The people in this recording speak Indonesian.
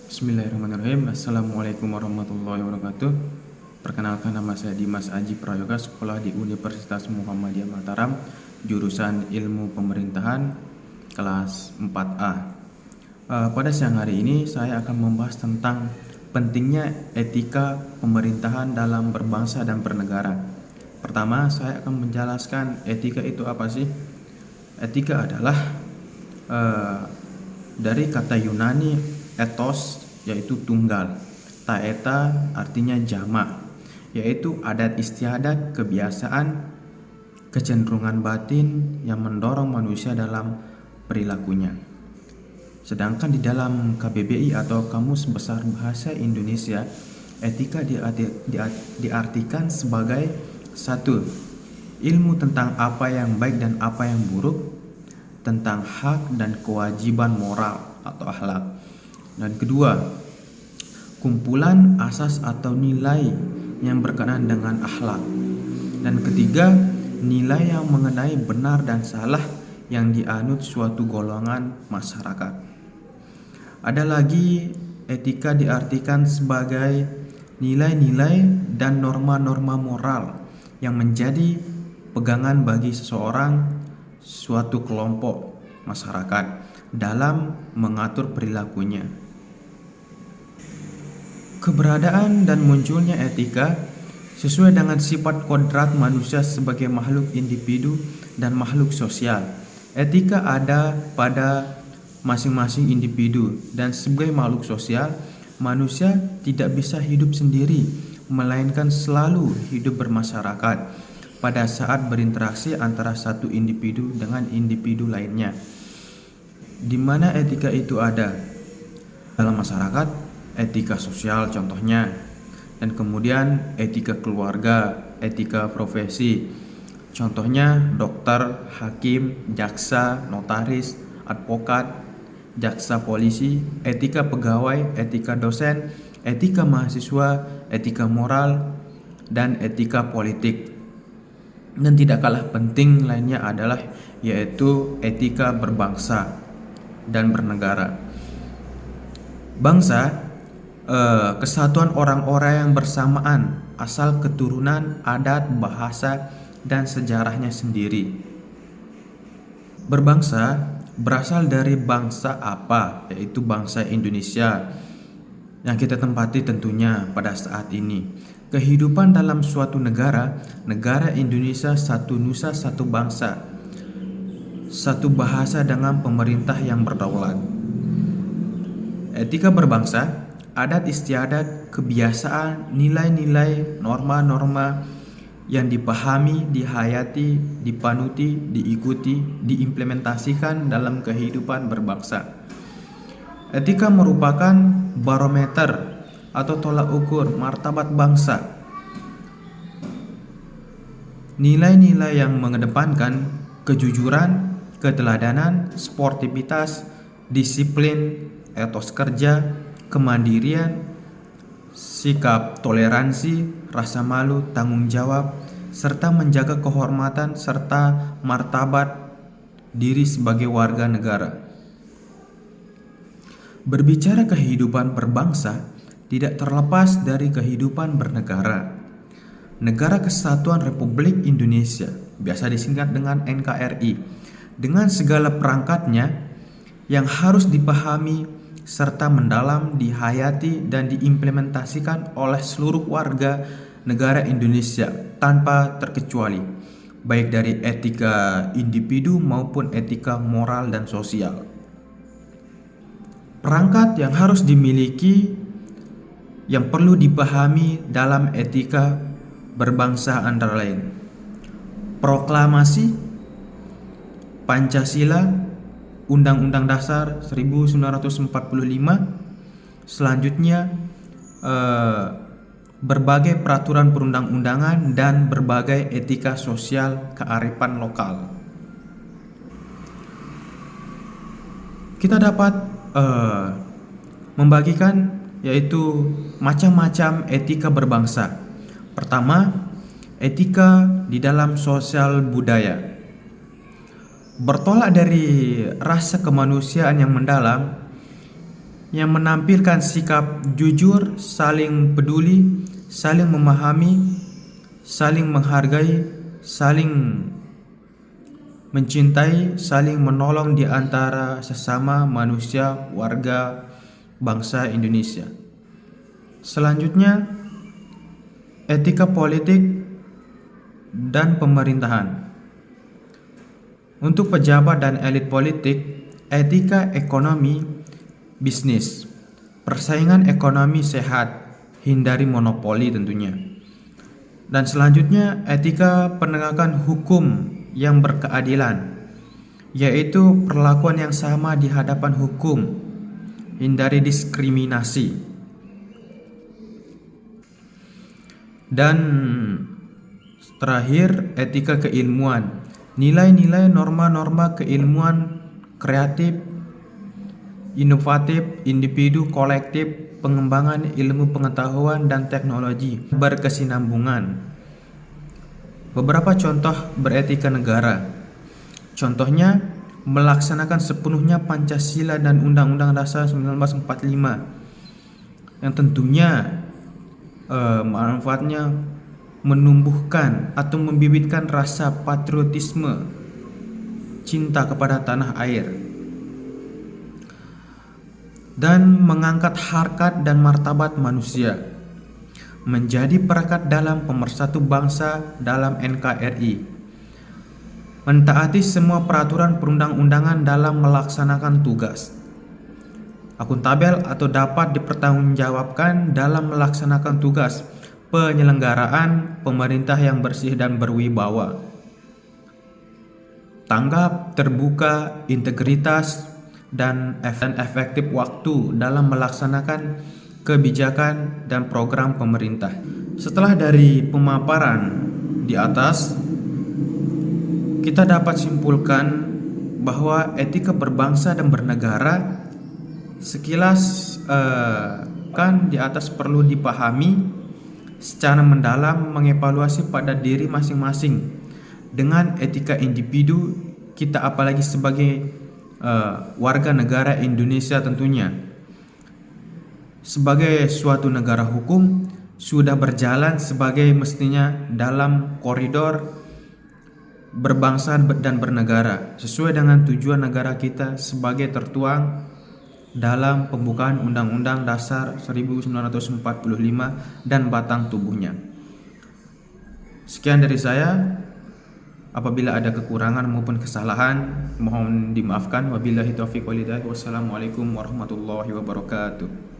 Bismillahirrahmanirrahim. Assalamualaikum warahmatullahi wabarakatuh. Perkenalkan, nama saya Dimas Aji Prayoga, sekolah di Universitas Muhammadiyah Mataram, jurusan Ilmu Pemerintahan, kelas 4A. Pada siang hari ini saya akan membahas tentang pentingnya etika pemerintahan dalam berbangsa dan bernegara. Pertama, saya akan menjelaskan etika itu apa sih. Etika adalah dari kata Yunani ethos, yaitu tunggal, taeta artinya jamak, yaitu adat istiadat, kebiasaan, kecenderungan batin yang mendorong manusia dalam perilakunya. Sedangkan di dalam KBBI atau Kamus Besar Bahasa Indonesia, etika diartikan sebagai satu, ilmu tentang apa yang baik dan apa yang buruk, tentang hak dan kewajiban moral atau akhlak. Dan kedua, kumpulan asas atau nilai yang berkenaan dengan akhlak. Dan ketiga, nilai yang mengenai benar dan salah yang dianut suatu golongan masyarakat. Ada lagi, etika diartikan sebagai nilai-nilai dan norma-norma moral yang menjadi pegangan bagi seseorang, suatu kelompok masyarakat dalam mengatur perilakunya. Keberadaan dan munculnya etika sesuai dengan sifat kodrat manusia sebagai makhluk individu dan makhluk sosial. Etika ada pada masing-masing individu, dan sebagai makhluk sosial, manusia tidak bisa hidup sendiri, melainkan selalu hidup bermasyarakat pada saat berinteraksi antara satu individu dengan individu lainnya. Di mana etika itu ada? Dalam masyarakat, etika sosial contohnya, dan kemudian etika keluarga, etika profesi, contohnya dokter, hakim, jaksa, notaris, advokat, jaksa polisi, etika pegawai, etika dosen, etika mahasiswa, etika moral, dan etika politik. Dan tidak kalah penting lainnya adalah yaitu etika berbangsa dan bernegara. Bangsa, kesatuan orang-orang yang bersamaan asal keturunan, adat, bahasa, dan sejarahnya sendiri. Berbangsa berasal dari bangsa apa? Yaitu bangsa Indonesia yang kita tempati tentunya pada saat ini. Kehidupan dalam suatu negara, negara Indonesia satu nusa satu bangsa, satu bahasa dengan pemerintah yang berdaulat. Etika berbangsa, adat istiadat, kebiasaan, nilai-nilai, norma-norma yang dipahami, dihayati, dipanuti, diikuti, diimplementasikan dalam kehidupan berbangsa. Etika merupakan barometer atau tolak ukur martabat bangsa. Nilai-nilai yang mengedepankan kejujuran, keteladanan, sportivitas, disiplin, etos kerja, kemandirian, sikap toleransi, rasa malu, tanggung jawab, serta menjaga kehormatan serta martabat diri sebagai warga negara. Berbicara kehidupan berbangsa tidak terlepas dari kehidupan bernegara. Negara Kesatuan Republik Indonesia, biasa disingkat dengan NKRI, dengan segala perangkatnya yang harus dipahami serta mendalam, dihayati, dan diimplementasikan oleh seluruh warga negara Indonesia tanpa terkecuali, baik dari etika individu maupun etika moral dan sosial. Perangkat yang harus dimiliki yang perlu dipahami dalam etika berbangsa antara lain: proklamasi, Pancasila, Undang-Undang Dasar 1945, selanjutnya berbagai peraturan perundang-undangan dan berbagai etika sosial kearifan lokal. Kita dapat membagikan yaitu macam-macam etika berbangsa. Pertama, etika di dalam sosial budaya. bertolak dari rasa kemanusiaan yang mendalam, yang menampilkan sikap jujur, saling peduli, saling memahami, saling menghargai, saling mencintai, saling menolong di antara sesama manusia warga bangsa Indonesia. Selanjutnya, etika politik dan pemerintahan. Untuk pejabat dan elit politik, etika ekonomi bisnis. Persaingan ekonomi sehat, hindari monopoli tentunya. Dan selanjutnya, etika penegakan hukum yang berkeadilan, yaitu perlakuan yang sama di hadapan hukum, hindari diskriminasi. Dan terakhir, etika keilmuan, nilai-nilai norma-norma keilmuan kreatif, inovatif, individu, kolektif, pengembangan ilmu pengetahuan dan teknologi berkesinambungan. Beberapa contoh beretika negara. Contohnya, melaksanakan sepenuhnya Pancasila dan Undang-Undang Dasar 1945 yang tentunya manfaatnya menumbuhkan atau membibitkan rasa patriotisme, cinta kepada tanah air, dan mengangkat harkat dan martabat manusia, menjadi perekat dalam pemersatu bangsa dalam NKRI, mentaati semua peraturan perundang-undangan dalam melaksanakan tugas, akuntabel atau dapat dipertanggungjawabkan dalam melaksanakan tugas, penyelenggaraan pemerintah yang bersih dan berwibawa, tanggap, terbuka, integritas, dan efektif waktu dalam melaksanakan kebijakan dan program pemerintah. Setelah dari pemaparan di atas, kita dapat simpulkan bahwa etika berbangsa dan bernegara sekilas kan di atas perlu dipahami secara mendalam, mengevaluasi pada diri masing-masing dengan etika individu kita, apalagi sebagai warga negara Indonesia tentunya. Sebagai suatu negara hukum, sudah berjalan sebagai mestinya dalam koridor berbangsa dan bernegara sesuai dengan tujuan negara kita sebagai tertuang dalam pembukaan Undang-Undang Dasar 1945 dan batang tubuhnya. Sekian dari saya. Apabila ada kekurangan maupun kesalahan, mohon dimaafkan. Wabillahi taufiq wal hidayah. Wassalamualaikum warahmatullahi wabarakatuh.